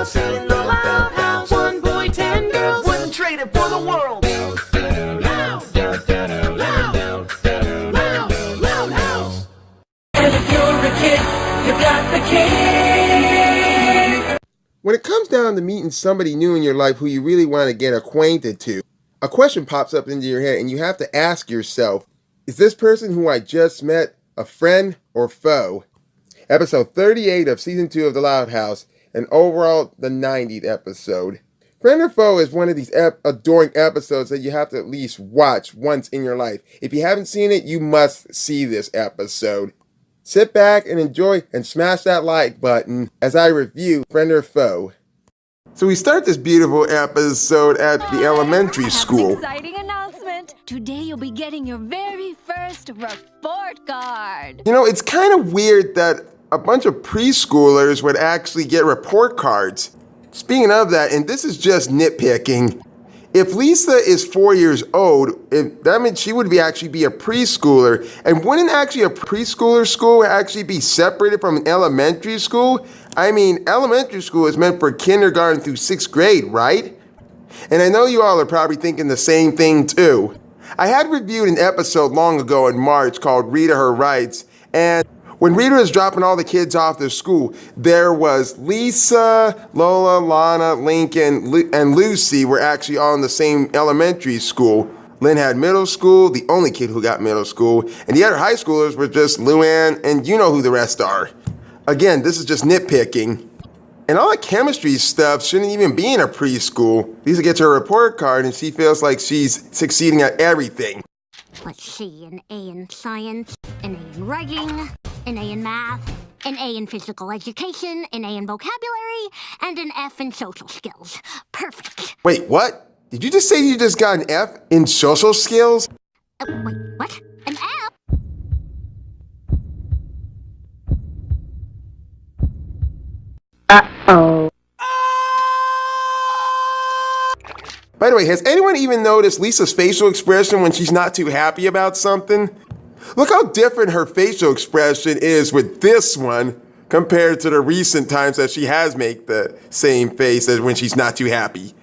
us in the loud house. One boy, 10 girls, wouldn't trade it for the world. Loud, loud, loud, loud house. And if you're a kid, you got the kid. When it comes down to meeting somebody new in your life who you really want to get acquainted to, a question pops up into your head and you have to ask yourself, is this person who I just met a friend or foe? Episode 38 of Season 2 of The Loud House, and overall the 90th episode. Friend or Foe is one of these adoring episodes that you have to at least watch once in your life. If you haven't seen it, you must see this episode. Sit back and enjoy and smash that like button as I review Friend or Foe. So we start this beautiful episode at the elementary school. Exciting announcement! Today you'll be getting your very first report card. You know, it's kind of weird that a bunch of preschoolers would actually get report cards. Speaking of that, and this is just nitpicking, if Lisa is 4 years old, that means she would actually be a preschooler. And wouldn't actually a preschooler school actually be separated from an elementary school? I mean, elementary school is meant for kindergarten through 6th grade, right? And I know you all are probably thinking the same thing too. I had reviewed an episode long ago in March called Rita Her Rights, and when Rita was dropping all the kids off to school, there was Lisa, Lola, Lana, Lincoln, and Lucy were actually all in the same elementary school. Lynn had middle school, the only kid who got middle school, and the other high schoolers were just Luann, and you know who the rest are. Again, this is just nitpicking. And all that chemistry stuff shouldn't even be in a preschool. Lisa gets her report card and she feels like she's succeeding at everything. Let's see, an A in science, an A in writing, an A in math, an A in physical education, an A in vocabulary, and an F in social skills. Perfect. Wait, what? Did you just say you just got an F in social skills? Wait, what? An F? Uh-oh. By the way, has anyone even noticed Lisa's facial expression when she's not too happy about something? Look how different her facial expression is with this one compared to the recent times that she has made the same face as when she's not too happy.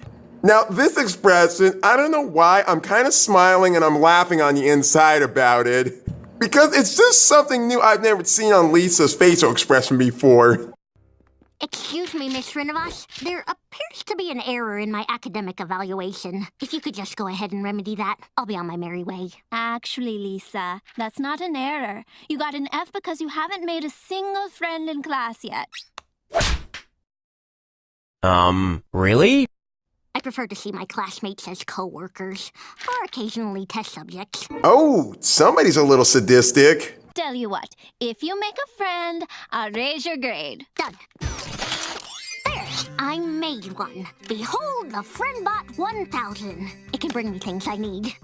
Now, this expression, I don't know why, I'm kind of smiling and I'm laughing on the inside about it. Because it's just something new I've never seen on Lisa's facial expression before. Excuse me, Miss Srinivas. There appears to be an error in my academic evaluation. If you could just go ahead and remedy that, I'll be on my merry way. Actually, Lisa, that's not an error. You got an F because you haven't made a single friend in class yet. Really? I prefer to see my classmates as co-workers, or occasionally test subjects. Oh, somebody's a little sadistic. Tell you what, if you make a friend, I'll raise your grade. Done. There, I made one. Behold the FriendBot 1000. It can bring me things I need.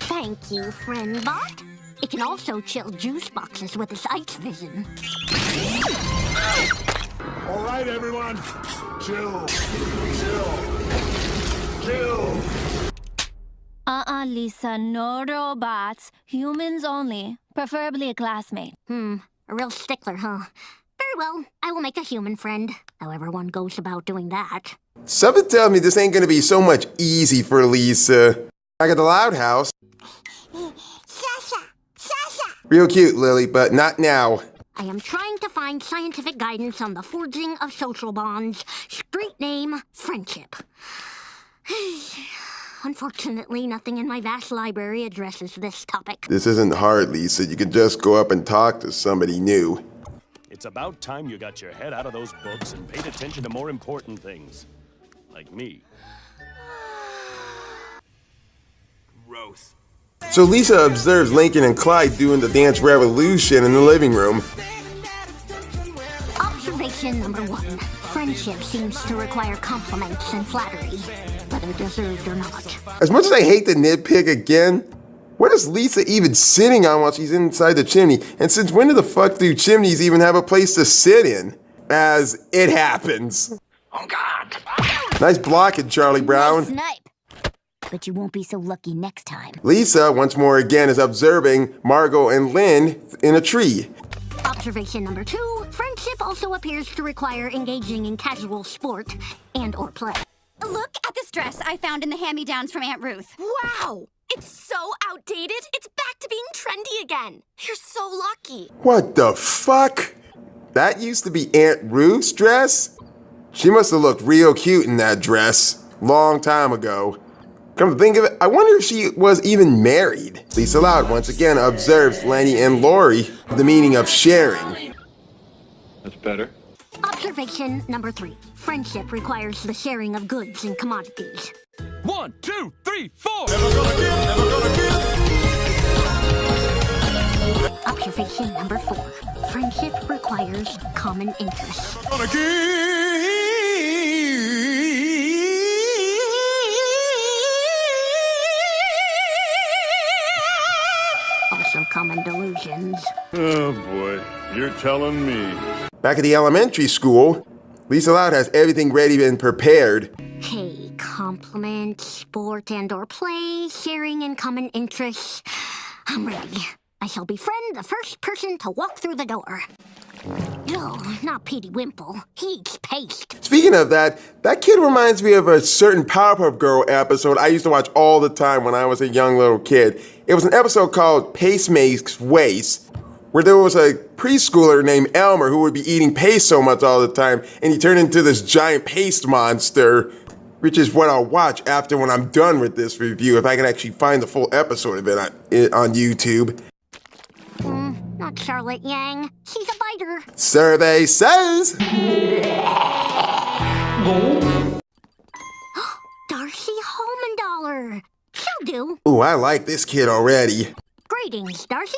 Thank you, FriendBot. It can also chill juice boxes with its ice vision. All right, everyone. Chill. Chill. Lisa, no robots. Humans only. Preferably a classmate. A real stickler, huh? Very well, I will make a human friend. However one goes about doing that. Something tells me this ain't gonna be so much easy for Lisa. Back at the Loud House. Sasha! Real cute, Lily, but not now. I am trying to find scientific guidance on the forging of social bonds. Street name, friendship. Unfortunately, nothing in my vast library addresses this topic. This isn't hard, Lisa. You can just go up and talk to somebody new. It's about time you got your head out of those books and paid attention to more important things. Like me. Gross. So Lisa observes Lincoln and Clyde doing the dance revolution in the living room. Observation number 1. Friendship seems to require compliments and flattery, whether deserved or not. As much as I hate to nitpick again, what is Lisa even sitting on while she's inside the chimney? And since when the fuck do chimneys even have a place to sit in? As it happens. Oh, God. Nice blocking, Charlie Brown. Nice snipe. But you won't be so lucky next time. Lisa, once more again, is observing Margot and Lynn in a tree. Observation number 2, friendship also appears to require engaging in casual sport and or play. Look at this dress I found in the hand-me-downs from Aunt Ruth. Wow! It's so outdated, it's back to being trendy again. You're so lucky. What the fuck? That used to be Aunt Ruth's dress? She must have looked real cute in that dress. Long time ago. Come to think of it, I wonder if she was even married. Lisa Loud once again observes Lenny and Lori the meaning of sharing. That's better. Observation number 3, friendship requires the sharing of goods and commodities. 1, 2, 3, 4. Observation number 4, friendship requires common interests. Also common delusions. Oh boy, you're telling me. Back at the elementary school, Lisa Loud has everything ready and prepared. Okay, compliment, sport and or play, sharing and common interests. I'm ready. I shall befriend the first person to walk through the door. No, not Petey Wimple. He eats paste. Speaking of that kid reminds me of a certain Powerpuff Girl episode I used to watch all the time when I was a young little kid. It was an episode called Paste Makes Waste, where there was a preschooler named Elmer who would be eating paste so much all the time, and he turned into this giant paste monster, which is what I'll watch after when I'm done with this review, if I can actually find the full episode of it on YouTube. Not Charlotte Yang. She's a biter. Survey says... Darcy Holmandaller. She'll do. Ooh, I like this kid already. Greetings, Darcy.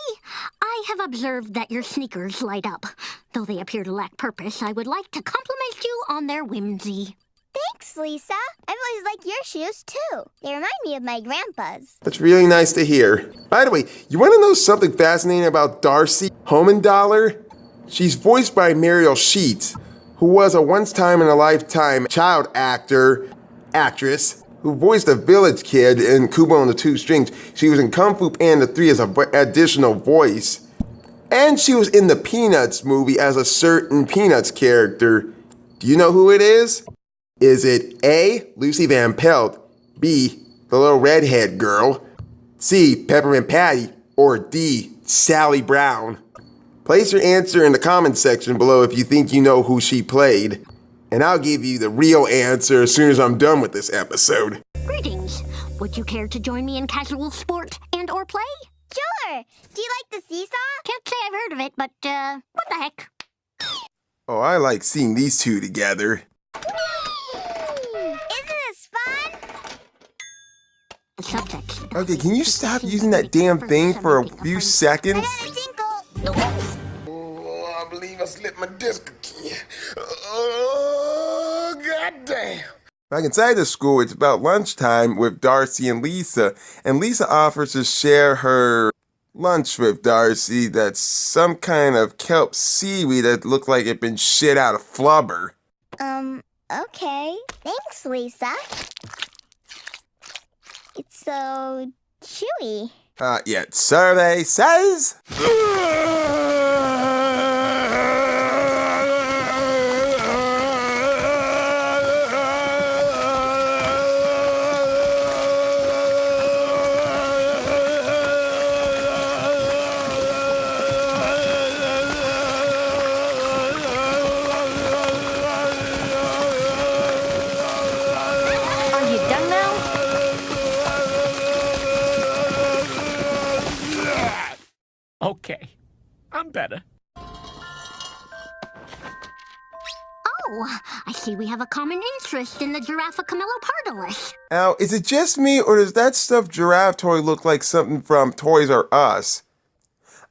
I have observed that your sneakers light up. Though they appear to lack purpose, I would like to compliment you on their whimsy. Thanks, Lisa. I've always liked your shoes, too. They remind me of my grandpa's. That's really nice to hear. By the way, you want to know something fascinating about Darcy Holmandaller? She's voiced by Mariel Sheets, who was a once-time-in-a-lifetime child actress, who voiced a village kid in Kubo and the Two Strings. She was in Kung Fu Panda 3 as an additional voice. And she was in the Peanuts movie as a certain Peanuts character. Do you know who it is? Is it A, Lucy Van Pelt, B, the little redhead girl, C, Peppermint Patty, or D, Sally Brown? Place your answer in the comment section below if you think you know who she played. And I'll give you the real answer as soon as I'm done with this episode. Greetings. Would you care to join me in casual sport and or play? Sure. Do you like the seesaw? Can't say I've heard of it, but, what the heck? Oh, I like seeing these two together. Isn't this fun? The subject. Okay, can you stop using that damn thing for a few seconds? Another tinkle. Oh, I believe I slipped my disc again. Oh, goddamn. Back inside the school, it's about lunchtime with Darcy and Lisa Lisa offers to share her lunch with Darcy that's some kind of kelp seaweed that looked like it'd been shit out of flubber. Okay. Thanks, Lisa. It's so chewy. Yeah, survey says... Okay, I'm better. Oh, I see we have a common interest in the Giraffe Camellopardalis. Now, is it just me, or does that stuffed giraffe toy look like something from Toys R Us?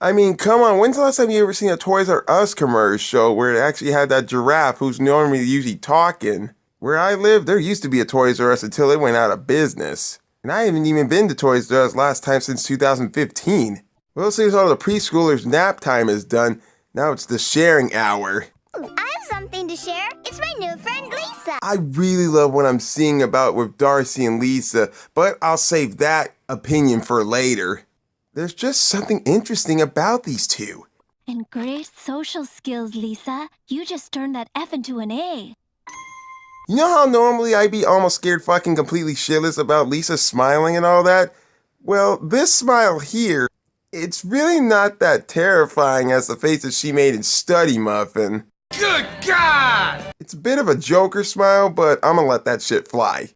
I mean, come on, when's the last time you ever seen a Toys R Us commercial where it actually had that giraffe who's normally usually talking? Where I live, there used to be a Toys R Us until it went out of business. And I haven't even been to Toys R Us last time since 2015. Well, since all the preschoolers' nap time is done, now it's the sharing hour. I have something to share. It's my new friend, Lisa. I really love what I'm seeing about with Darcy and Lisa, but I'll save that opinion for later. There's just something interesting about these two. And great social skills, Lisa. You just turned that F into an A. You know how normally I'd be almost scared fucking completely shitless about Lisa smiling and all that? Well, this smile here, it's really not that terrifying as the faces she made in Study Muffin. Good God! It's a bit of a Joker smile, but I'm gonna let that shit fly.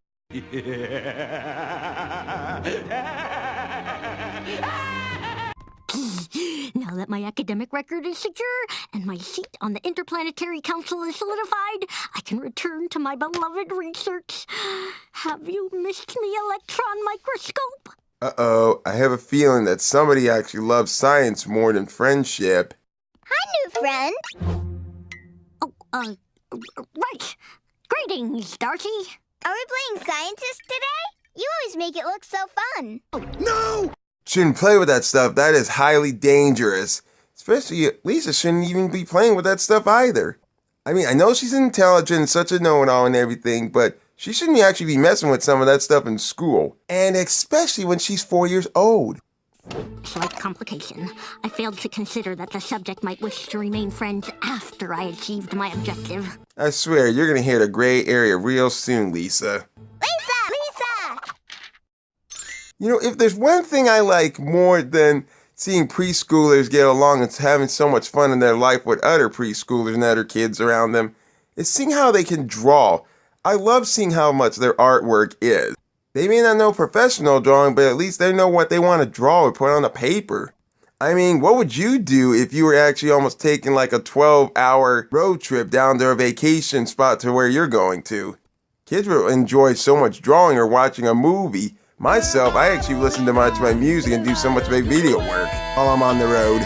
Now that my academic record is secure and my seat on the Interplanetary Council is solidified, I can return to my beloved research. Have you missed me, electron microscope? Uh-oh, I have a feeling that somebody actually loves science more than friendship. Hi, new friend. Right. Greetings, Darcy. Are we playing scientist today? You always make it look so fun. No! Shouldn't play with that stuff. That is highly dangerous. Especially, Lisa shouldn't even be playing with that stuff either. I mean, I know she's intelligent and such a know-it-all and everything, but she shouldn't actually be messing with some of that stuff in school. And especially when she's 4 years old. Slight complication. I failed to consider that the subject might wish to remain friends after I achieved my objective. I swear, you're gonna hit a gray area real soon, Lisa. Lisa! You know, if there's one thing I like more than seeing preschoolers get along and having so much fun in their life with other preschoolers and other kids around them, is seeing how they can draw. I love seeing how much their artwork is. They may not know professional drawing, but at least they know what they want to draw or put on the paper. I mean, what would you do if you were actually almost taking like a 12-hour road trip down to a vacation spot to where you're going to? Kids will enjoy so much drawing or watching a movie. Myself, I actually listen to much of my music and do so much of my video work while I'm on the road.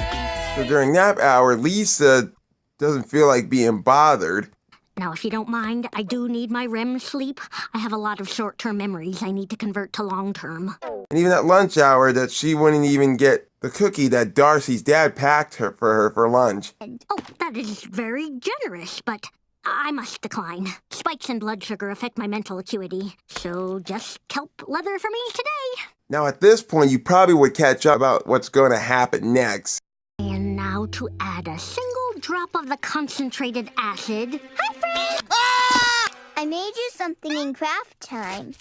So during nap hour, Lisa doesn't feel like being bothered. Now, if you don't mind, I do need my REM sleep. I have a lot of short-term memories I need to convert to long-term. And even at lunch hour, that she wouldn't even get the cookie that Darcy's dad packed for her for lunch. Oh, that is very generous, but I must decline. Spikes in blood sugar affect my mental acuity, so just kelp leather for me today. Now at this point, you probably would catch up about what's going to happen next. And now to add a single drop of the concentrated acid. Hi, friend! Ah! I made you something in craft time.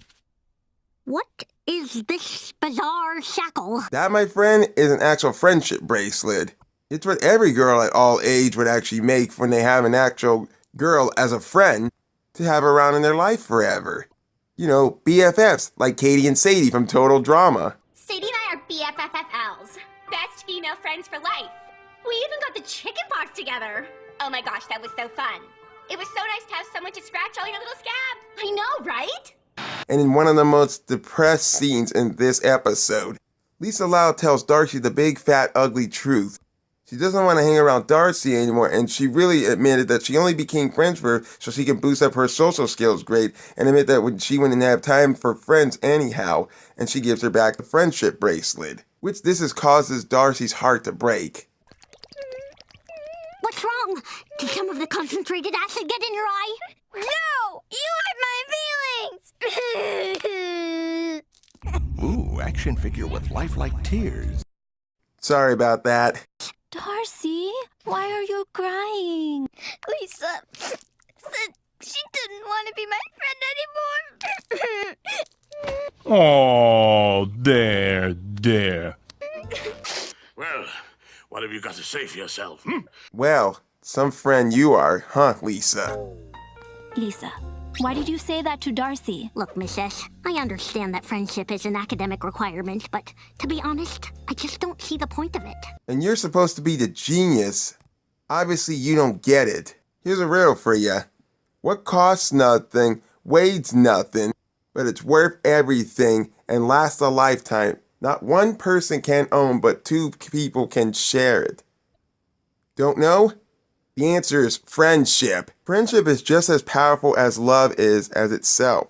What is this bizarre shackle? That, my friend, is an actual friendship bracelet. It's what every girl at all age would actually make when they have an actual girl as a friend to have around in their life forever. You know, BFFs, like Katie and Sadie from Total Drama. Sadie and I are BFFFLs. Best female friends for life. We even got the chicken pox together. Oh my gosh, that was so fun. It was so nice to have someone to scratch all your little scabs. I know, right? And in one of the most depressed scenes in this episode, Lisa Loud tells Darcy the big, fat, ugly truth. She doesn't want to hang around Darcy anymore, and she really admitted that she only became friends with her so she can boost up her social skills grade, and admit that when she wouldn't have time for friends anyhow, and she gives her back the friendship bracelet, which causes Darcy's heart to break. What's wrong? Did some of the concentrated acid get in your eye? No! You hurt my feelings! Ooh, action figure with lifelike tears. Sorry about that. Darcy, why are you crying? Lisa said she didn't want to be my friend anymore. Oh, there. Well, what have you got to say for yourself, Well, some friend you are, huh, Lisa? Lisa, why did you say that to Darcy? Look, Miss S, I understand that friendship is an academic requirement, but to be honest, I just don't see the point of it. And you're supposed to be the genius. Obviously, you don't get it. Here's a riddle for you. What costs nothing, weighs nothing, but it's worth everything and lasts a lifetime. Not one person can own, but two people can share it. Don't know? The answer is friendship. Friendship is just as powerful as love is as itself.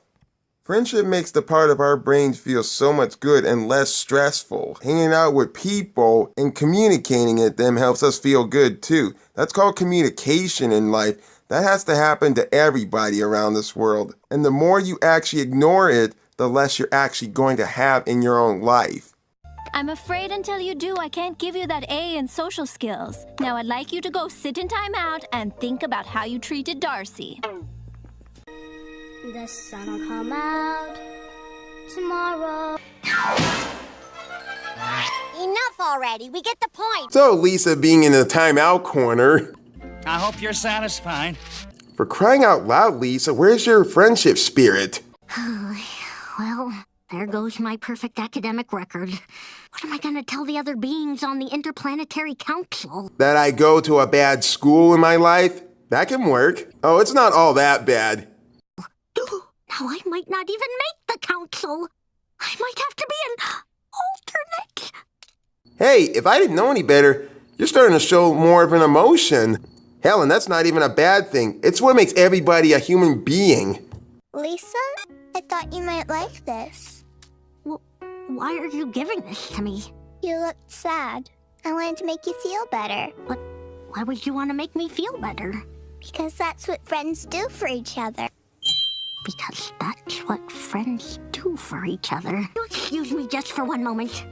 Friendship makes the part of our brains feel so much good and less stressful. Hanging out with people and communicating with them helps us feel good too. That's called communication in life. That has to happen to everybody around this world. And the more you actually ignore it, the less you're actually going to have in your own life. I'm afraid until you do, I can't give you that A in social skills. Now I'd like you to go sit in timeout and think about how you treated Darcy. The sun will come out tomorrow. Enough already. We get the point. So Lisa being in the timeout corner. I hope you're satisfied. For crying out loud, Lisa, where's your friendship spirit? Well, there goes my perfect academic record. What am I going to tell the other beings on the Interplanetary Council? That I go to a bad school in my life? That can work. Oh, it's not all that bad. Now I might not even make the council. I might have to be an alternate. Hey, if I didn't know any better, you're starting to show more of an emotion. Hell, and that's not even a bad thing. It's what makes everybody a human being. Lisa, I thought you might like this. Well, why are you giving this to me? You looked sad. I wanted to make you feel better. But why would you want to make me feel better? Because that's what friends do for each other. Because that's what friends do for each other. Excuse me just for one moment.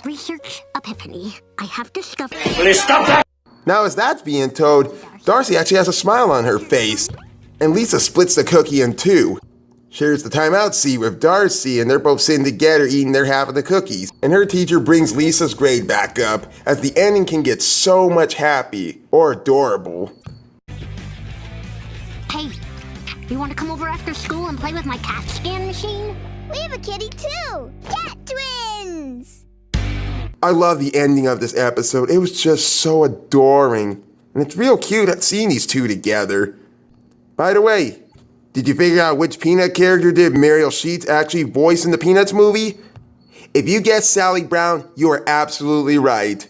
Research epiphany. I have discovered... Please stop that! Now as that's being told, Darcy actually has a smile on her face. And Lisa splits the cookie in two. Shares the timeout seat with Darcy, and they're both sitting together eating their half of the cookies. And her teacher brings Lisa's grade back up, as the ending can get so much happy or adorable. Hey, you want to come over after school and play with my CAT scan machine? We have a kitty too! Cat twins! I love the ending of this episode. It was just so adoring. And it's real cute seeing these two together. By the way, did you figure out which Peanut character did Mariel Sheets actually voice in the Peanuts movie? If you guessed Sally Brown, you are absolutely right.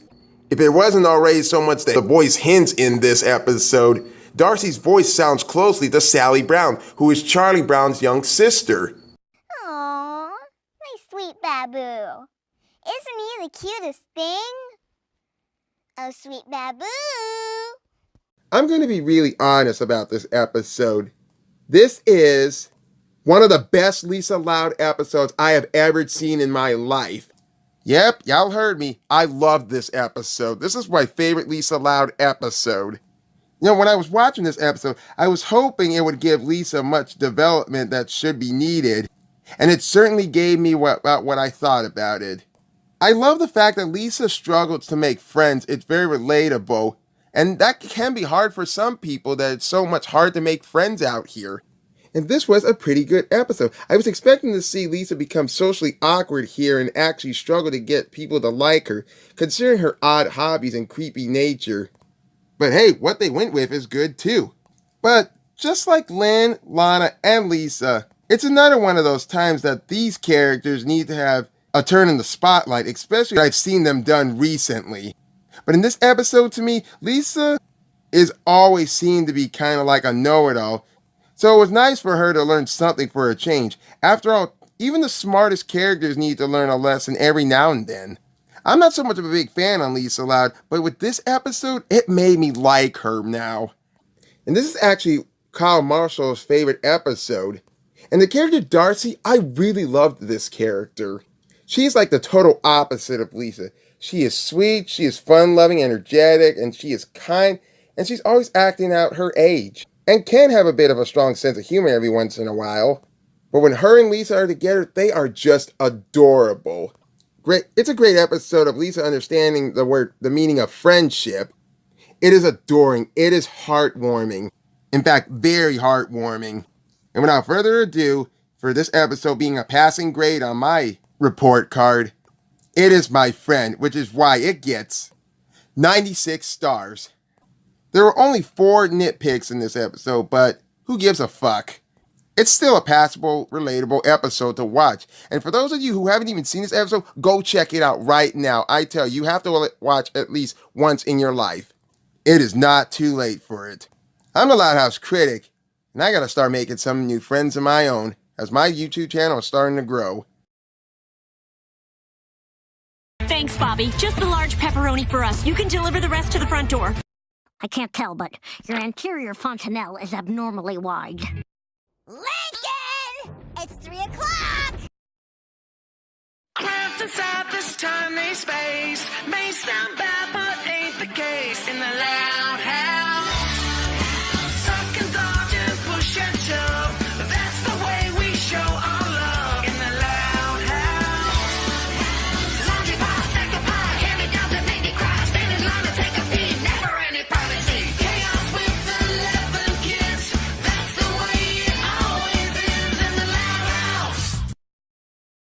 If it wasn't already so much that the voice hints in this episode, Darcy's voice sounds closely to Sally Brown, who is Charlie Brown's young sister. Aww, my sweet Babu. Isn't he the cutest thing? Oh, sweet Babu. I'm going to be really honest about this episode. This is one of the best Lisa Loud episodes I have ever seen in my life. Yep, y'all heard me. I loved this episode. This is my favorite Lisa Loud episode. You know, when I was watching this episode, I was hoping it would give Lisa much development that should be needed. And it certainly gave me what I thought about it. I love the fact that Lisa struggles to make friends. It's very relatable. And that can be hard for some people, that it's so much hard to make friends out here. And this was a pretty good episode. I was expecting to see Lisa become socially awkward here and actually struggle to get people to like her, considering her odd hobbies and creepy nature. But hey, what they went with is good too. But just like Lynn, Lana, and Lisa, it's another one of those times that these characters need to have a turn in the spotlight, especially I've seen them done recently. But in this episode, to me, Lisa is always seen to be kind of like a know-it-all. So it was nice for her to learn something for a change. After all, even the smartest characters need to learn a lesson every now and then. I'm not so much of a big fan on Lisa Loud, but with this episode, it made me like her now. And this is actually Kyle Marshall's favorite episode. And the character Darcy, I really loved this character. She's like the total opposite of Lisa. She is sweet, she is fun-loving, energetic, and she is kind, and she's always acting out her age. And can have a bit of a strong sense of humor every once in a while. But when her and Lisa are together, they are just adorable. Great. It's a great episode of Lisa understanding the meaning of friendship. It is adoring. It is heartwarming. In fact, very heartwarming. And without further ado, for this episode being a passing grade on my report card, it is my friend, which is why it gets 96 stars. There were only 4 nitpicks in this episode, but who gives a fuck? It's still a passable, relatable episode to watch. And for those of you who haven't even seen this episode, go check it out right now. I tell you, you have to watch at least once in your life. It is not too late for it. I'm the Loud House Critic, and I gotta start making some new friends of my own, as my YouTube channel is starting to grow. Thanks, Bobby. Just the large pepperoni for us. You can deliver the rest to the front door. I can't tell, but your anterior fontanelle is abnormally wide. Lincoln! It's 3 o'clock! Craft inside the Time and space may sound bad.